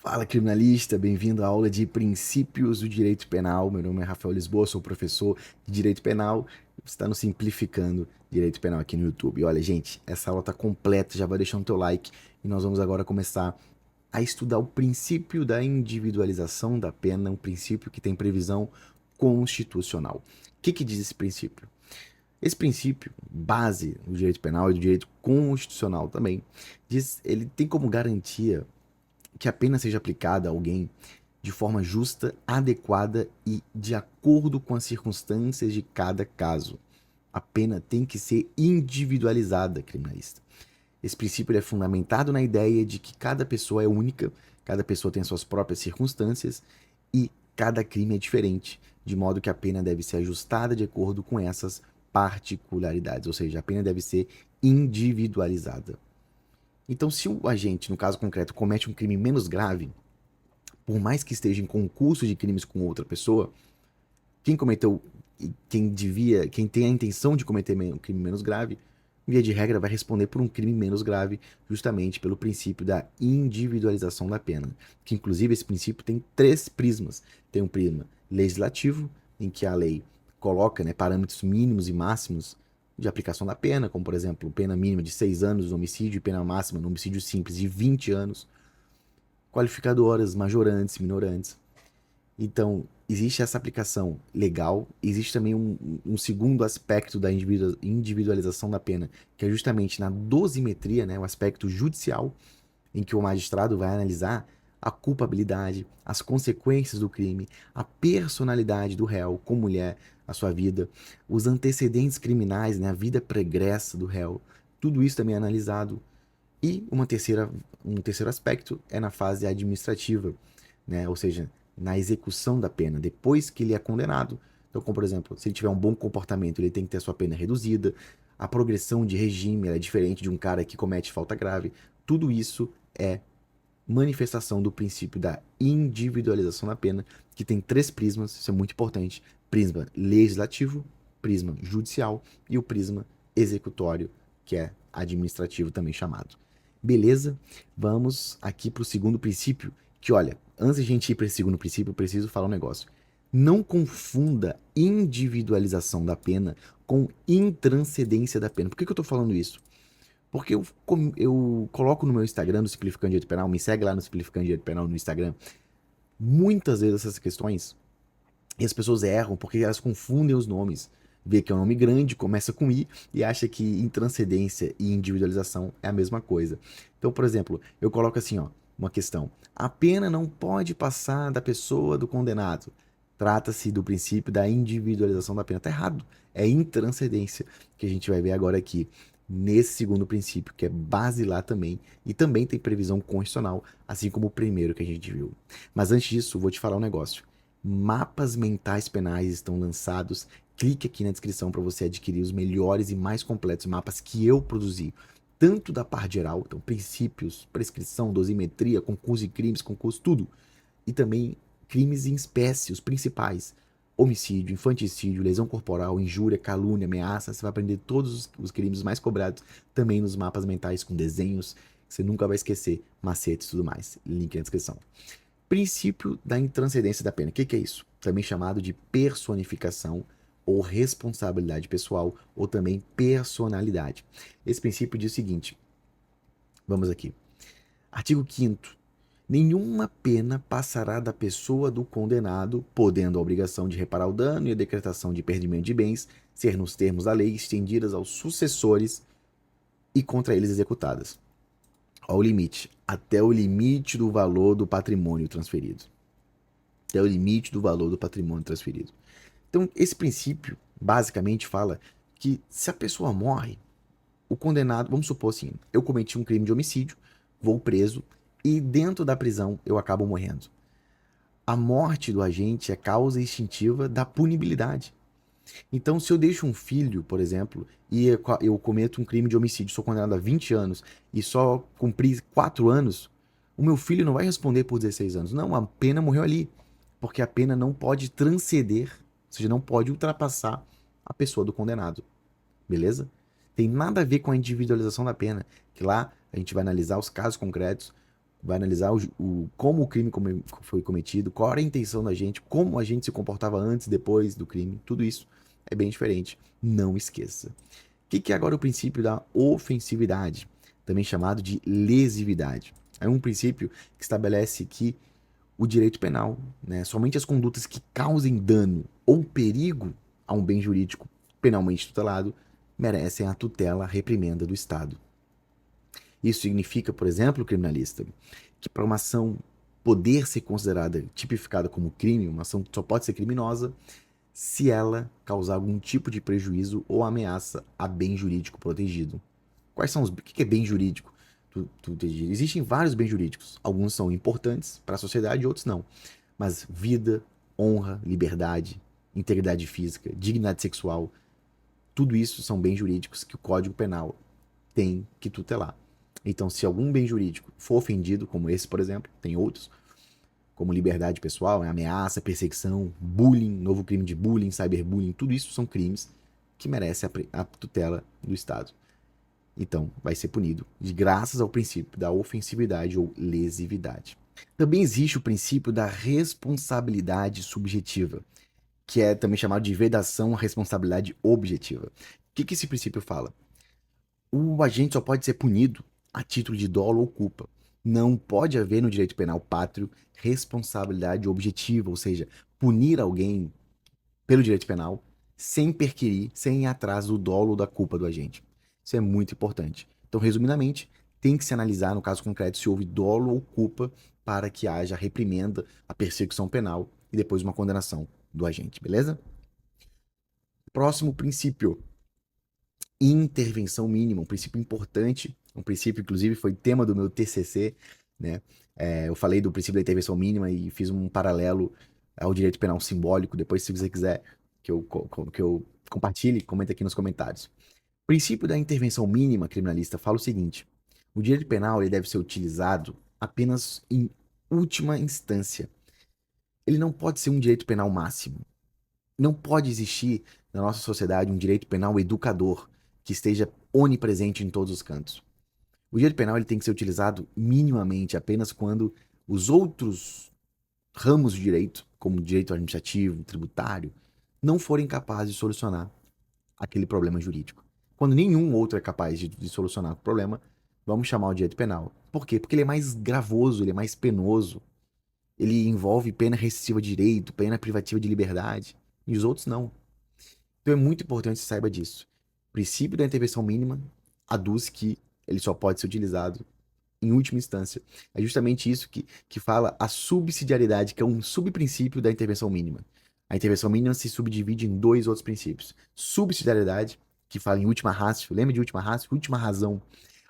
Fala, criminalista, bem-vindo à aula de Princípios do Direito Penal. Meu nome é Rafael Lisboa, sou professor de Direito Penal. Você está no Simplificando Direito Penal aqui no YouTube. E olha, gente, essa aula está completa, já vai deixando teu like e nós vamos agora começar a estudar o princípio da individualização da pena, um princípio que tem previsão constitucional. O que diz esse princípio? Esse princípio, base do direito penal e do direito constitucional também, ele tem como garantia que a pena seja aplicada a alguém de forma justa, adequada e de acordo com as circunstâncias de cada caso. A pena tem que ser individualizada, criminalista. Esse princípio é fundamentado na ideia de que cada pessoa é única, cada pessoa tem suas próprias circunstâncias e cada crime é diferente, de modo que a pena deve ser ajustada de acordo com essas particularidades, ou seja, a pena deve ser individualizada. Então, se o agente, no caso concreto, comete um crime menos grave, por mais que esteja em concurso de crimes com outra pessoa, quem cometeu, quem tem a intenção de cometer um crime menos grave, via de regra vai responder por um crime menos grave, justamente pelo princípio da individualização da pena. Que inclusive esse princípio tem três prismas. Tem um prisma legislativo, em que a lei coloca, né, parâmetros mínimos e máximos de aplicação da pena, como por exemplo, pena mínima de 6 anos no homicídio e pena máxima no homicídio simples de 20 anos, qualificadoras, majorantes, minorantes. Então, existe essa aplicação legal, existe também um segundo aspecto da individualização da pena, que é justamente na dosimetria, né, o aspecto judicial, em que o magistrado vai analisar a culpabilidade, as consequências do crime, a personalidade do réu, como é a sua vida, os antecedentes criminais, né, a vida pregressa do réu, tudo isso também é analisado. E um terceiro aspecto é na fase administrativa, né, ou seja, na execução da pena, depois que ele é condenado. Então, como por exemplo, se ele tiver um bom comportamento, ele tem que ter a sua pena reduzida, a progressão de regime é diferente de um cara que comete falta grave. Tudo isso é manifestação do princípio da individualização da pena, que tem três prismas, isso é muito importante: prisma legislativo, prisma judicial e o prisma executório, que é administrativo também chamado. Beleza? Vamos aqui para o segundo princípio, que olha, antes de a gente ir para esse segundo princípio, eu preciso falar um negócio. Não confunda individualização da pena com intranscendência da pena. Por que eu estou falando isso? Porque eu coloco no meu Instagram, no Simplificando Direito Penal, me segue lá no Simplificando Direito Penal no Instagram, muitas vezes essas questões, e as pessoas erram porque elas confundem os nomes. Vê que é um nome grande, começa com I, e acha que intranscendência e individualização é a mesma coisa. Então, por exemplo, eu coloco assim, ó, uma questão. A pena não pode passar da pessoa do condenado. Trata-se do princípio da individualização da pena. Tá errado. É intranscendência, que a gente vai ver agora aqui nesse segundo princípio, que é basilar também, e também tem previsão constitucional, assim como o primeiro que a gente viu. Mas antes disso, vou te falar um negócio. Mapas mentais penais estão lançados. Clique aqui na descrição para você adquirir os melhores e mais completos mapas que eu produzi, tanto da parte geral, então princípios, prescrição, dosimetria, concurso de crimes, concurso, tudo, e também crimes em espécie, os principais: homicídio, infanticídio, lesão corporal, injúria, calúnia, ameaça. Você vai aprender todos os crimes mais cobrados também nos mapas mentais com desenhos, que você nunca vai esquecer, macetes e tudo mais. Link na descrição. Princípio da intranscendência da pena. O que é isso? Também chamado de personificação ou responsabilidade pessoal, ou também personalidade. Esse princípio diz o seguinte: vamos aqui. Artigo 5º. Nenhuma pena passará da pessoa do condenado, podendo a obrigação de reparar o dano e a decretação de perdimento de bens ser, nos termos da lei, estendidas aos sucessores e contra eles executadas. Ao limite, até o limite do valor do patrimônio transferido. Até o limite do valor do patrimônio transferido. Então, esse princípio basicamente fala que se a pessoa morre, o condenado, vamos supor assim, eu cometi um crime de homicídio, vou preso e dentro da prisão eu acabo morrendo. A morte do agente é causa instintiva da punibilidade. Então, se eu deixo um filho, por exemplo, e eu cometo um crime de homicídio, sou condenado a 20 anos e só cumpri 4 anos, o meu filho não vai responder por 16 anos. Não, a pena morreu ali. Porque a pena não pode transcender, ou seja, não pode ultrapassar a pessoa do condenado. Beleza? Tem nada a ver com a individualização da pena, que lá a gente vai analisar os casos concretos, vai analisar como o crime foi cometido, qual era a intenção da gente, como a gente se comportava antes e depois do crime. Tudo isso é bem diferente. Não esqueça. O que é agora o princípio da ofensividade, também chamado de lesividade? É um princípio que estabelece que o direito penal, né, somente as condutas que causem dano ou perigo a um bem jurídico penalmente tutelado merecem a tutela, a reprimenda do Estado. Isso significa, por exemplo, criminalista, que para uma ação poder ser considerada, tipificada como crime, uma ação só pode ser criminosa se ela causar algum tipo de prejuízo ou ameaça a bem jurídico protegido. Quais são os... O que é bem jurídico? Existem vários bens jurídicos. Alguns são importantes para a sociedade e outros não. Mas vida, honra, liberdade, integridade física, dignidade sexual, tudo isso são bens jurídicos que o Código Penal tem que tutelar. Então, se algum bem jurídico for ofendido, como esse, por exemplo, tem outros, como liberdade pessoal, ameaça, perseguição, bullying, novo crime de bullying, cyberbullying, tudo isso são crimes que merecem a tutela do Estado. Então, vai ser punido graças ao princípio da ofensividade ou lesividade. Também existe o princípio da responsabilidade subjetiva, que é também chamado de vedação à responsabilidade objetiva. O que esse princípio fala? O agente só pode ser punido a título de dolo ou culpa. Não pode haver no direito penal pátrio responsabilidade objetiva, ou seja, punir alguém pelo direito penal sem perquirir, sem ir atrás do dolo ou da culpa do agente. Isso é muito importante. Então, resumidamente, tem que se analisar, no caso concreto, se houve dolo ou culpa para que haja reprimenda, a persecução penal e depois uma condenação do agente, beleza? Próximo princípio, intervenção mínima, um princípio importante, um princípio, inclusive, foi tema do meu TCC, né? Eu falei do princípio da intervenção mínima e fiz um paralelo ao direito penal simbólico. Depois, se você quiser que eu compartilhe, comenta aqui nos comentários. O princípio da intervenção mínima criminalista fala o seguinte: o direito penal ele deve ser utilizado apenas em última instância. Ele não pode ser um direito penal máximo. Não pode existir na nossa sociedade um direito penal educador que esteja onipresente em todos os cantos. O direito penal ele tem que ser utilizado minimamente apenas quando os outros ramos do direito, como o direito administrativo, tributário, não forem capazes de solucionar aquele problema jurídico. Quando nenhum outro é capaz de solucionar o problema, vamos chamar o direito penal. Por quê? Porque ele é mais gravoso, ele é mais penoso. Ele envolve pena restritiva de direito, pena privativa de liberdade, e os outros não. Então é muito importante que você saiba disso. O princípio da intervenção mínima aduz que ele só pode ser utilizado em última instância. É justamente isso que fala a subsidiariedade, que é um subprincípio da intervenção mínima. A intervenção mínima se subdivide em dois outros princípios. Subsidiariedade, que fala em última ratio, lembra de última ratio? Última razão.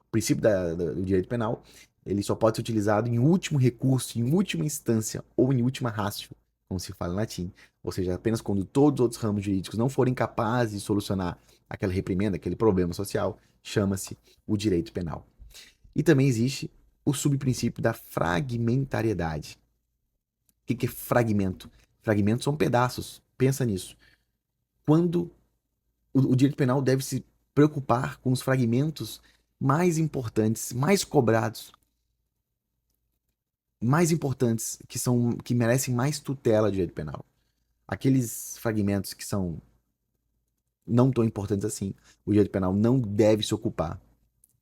O princípio do direito penal, ele só pode ser utilizado em último recurso, em última instância, ou em última ratio, como se fala em latim. Ou seja, apenas quando todos os outros ramos jurídicos não forem capazes de solucionar aquela reprimenda, aquele problema social, chama-se o direito penal. E também existe o subprincípio da fragmentariedade. O que é fragmento? Fragmentos são pedaços. Pensa nisso. Quando o direito penal deve se preocupar com os fragmentos mais importantes, mais cobrados, mais importantes, que merecem mais tutela do direito penal. Aqueles fragmentos que são não tão importantes assim, o direito penal não deve se ocupar.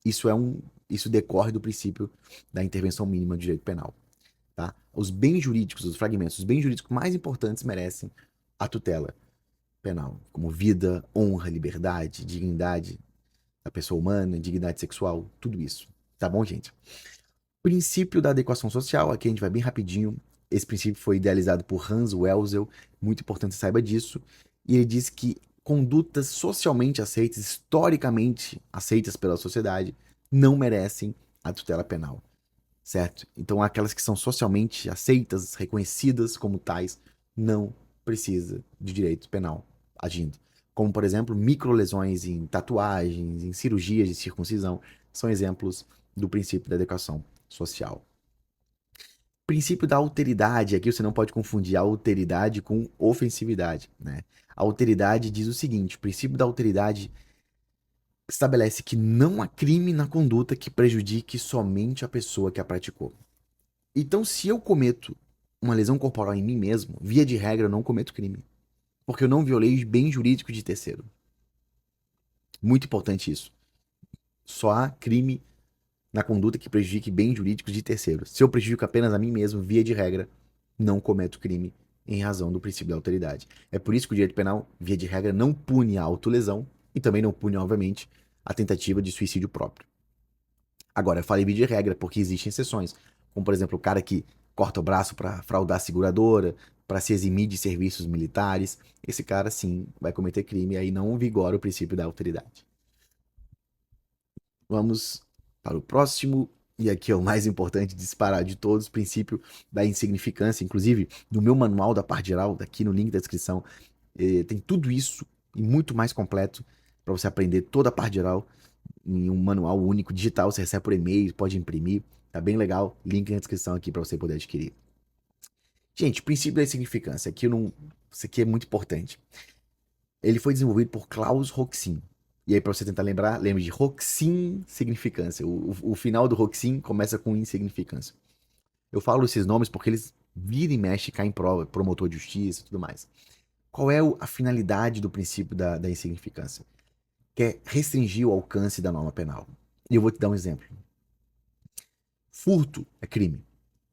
Isso decorre do princípio da intervenção mínima do direito penal. Tá? Os bens jurídicos, os fragmentos, os bens jurídicos mais importantes merecem a tutela penal, como vida, honra, liberdade, dignidade da pessoa humana, dignidade sexual, tudo isso. Tá bom, gente? Princípio da adequação social, aqui a gente vai bem rapidinho. Esse princípio foi idealizado por Hans Welzel, muito importante que saiba disso, e ele diz que condutas socialmente aceitas, historicamente aceitas pela sociedade, não merecem a tutela penal, certo? Então, aquelas que são socialmente aceitas, reconhecidas como tais, não precisa de direito penal agindo. Como, por exemplo, microlesões em tatuagens, em cirurgias de circuncisão, são exemplos do princípio da adequação social. Princípio da alteridade, aqui você não pode confundir a alteridade com ofensividade, né? A alteridade diz o seguinte: o princípio da alteridade estabelece que não há crime na conduta que prejudique somente a pessoa que a praticou. Então, se eu cometo uma lesão corporal em mim mesmo, via de regra, eu não cometo crime. Porque eu não violei os bens jurídicos de terceiro. Muito importante isso. Só há crime na conduta que prejudique bens jurídicos de terceiros. Se eu prejudico apenas a mim mesmo, via de regra, não cometo crime em razão do princípio da autoridade. É por isso que o direito penal, via de regra, não pune a autolesão e também não pune, obviamente, a tentativa de suicídio próprio. Agora, eu falei via de regra porque existem exceções, como por exemplo o cara que corta o braço para fraudar a seguradora, para se eximir de serviços militares. Esse cara, sim, vai cometer crime e aí não vigora o princípio da autoridade. Vamos para o próximo, e aqui é o mais importante, disparar de todos, o princípio da insignificância. Inclusive, no meu manual da parte geral, daqui no link da descrição, tem tudo isso e muito mais completo para você aprender toda a parte geral em um manual único, digital, você recebe por e-mail, pode imprimir, tá bem legal, link na descrição aqui para você poder adquirir. Gente, o princípio da insignificância, isso aqui é muito importante. Ele foi desenvolvido por Klaus Roxin. E aí, para você tentar lembrar, lembre de Roxin significância. O final do Roxin começa com insignificância. Eu falo esses nomes porque eles viram e mexem, caem em prova, promotor de justiça e tudo mais. Qual é a finalidade do princípio da insignificância? Que é restringir o alcance da norma penal. E eu vou te dar um exemplo. Furto é crime.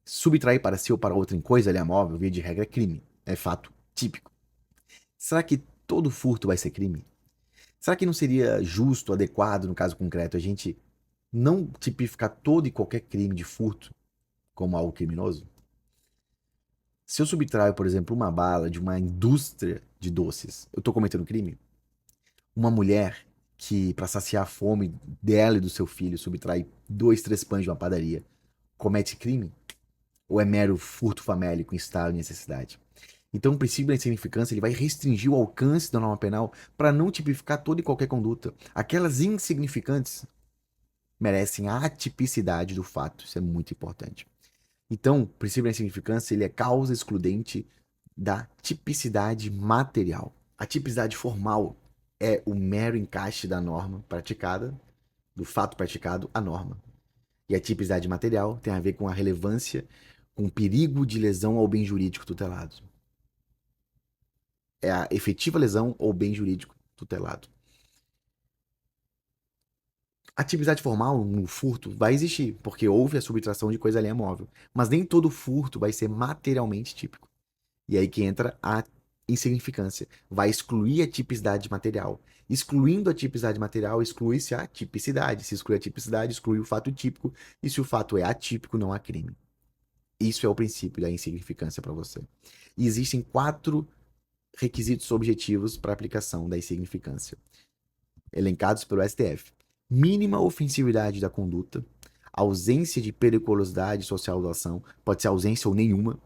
Subtrair para si ou para outra em coisa móvel, via de regra, é crime. É fato típico. Será que todo furto vai ser crime? Será que não seria justo, adequado, no caso concreto, a gente não tipificar todo e qualquer crime de furto como algo criminoso? Se eu subtraio, por exemplo, uma bala de uma indústria de doces, eu estou cometendo crime? Uma mulher que, para saciar a fome dela e do seu filho, subtrai 2, 3 pães de uma padaria, comete crime? Ou é mero furto famélico em estado de necessidade? Então, o princípio da insignificância ele vai restringir o alcance da norma penal para não tipificar toda e qualquer conduta. Aquelas insignificantes merecem a atipicidade do fato. Isso é muito importante. Então, o princípio da insignificância ele é causa excludente da tipicidade material. A tipicidade formal é o mero encaixe da norma praticada, do fato praticado à norma. E a tipicidade material tem a ver com a relevância, com o perigo de lesão ao bem jurídico tutelado. É a efetiva lesão ou bem jurídico tutelado. A tipicidade formal no furto vai existir, porque houve a subtração de coisa alheia móvel. Mas nem todo furto vai ser materialmente típico. E aí que entra a insignificância. Vai excluir a tipicidade material. Excluindo a tipicidade material, exclui-se a tipicidade. Se exclui a tipicidade, exclui o fato típico. E se o fato é atípico, não há crime. Isso é o princípio da insignificância para você. E existem 4 requisitos objetivos para a aplicação da insignificância, elencados pelo STF. Mínima ofensividade da conduta, ausência de periculosidade social da ação, pode ser ausência ou nenhuma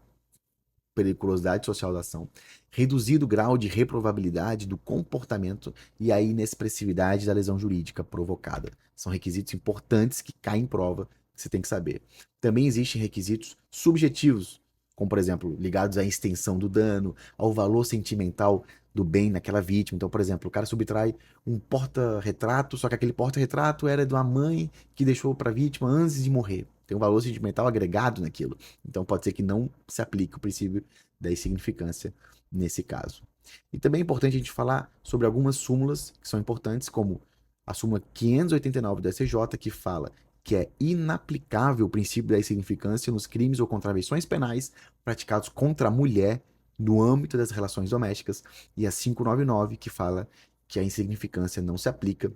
periculosidade social da ação, reduzido grau de reprovabilidade do comportamento e a inexpressividade da lesão jurídica provocada. São requisitos importantes que caem em prova, que você tem que saber. Também existem requisitos subjetivos, como, por exemplo, ligados à extensão do dano, ao valor sentimental do bem naquela vítima. Então, por exemplo, o cara subtrai um porta-retrato, só que aquele porta-retrato era de uma mãe que deixou para a vítima antes de morrer. Tem um valor sentimental agregado naquilo. Então, pode ser que não se aplique o princípio da insignificância nesse caso. E também é importante a gente falar sobre algumas súmulas que são importantes, como a súmula 589 do STJ, que fala que é inaplicável o princípio da insignificância nos crimes ou contravenções penais praticados contra a mulher no âmbito das relações domésticas, e a 599, que fala que a insignificância não se aplica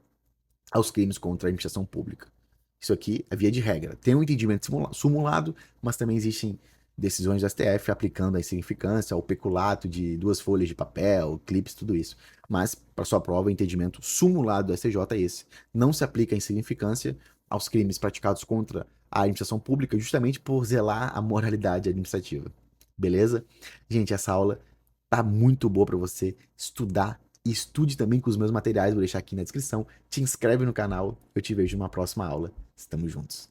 aos crimes contra a administração pública. Isso aqui é via de regra. Tem um entendimento simulado, mas também existem decisões do STF aplicando a insignificância, ao peculato de 2 folhas de papel, clipes, tudo isso. Mas, para sua prova, o entendimento simulado do STJ é esse. Não se aplica a insignificância aos crimes praticados contra a administração pública, justamente por zelar a moralidade administrativa. Beleza? Gente, essa aula tá muito boa para você estudar. E estude também com os meus materiais, vou deixar aqui na descrição. Te inscreve no canal, eu te vejo numa próxima aula. Estamos juntos.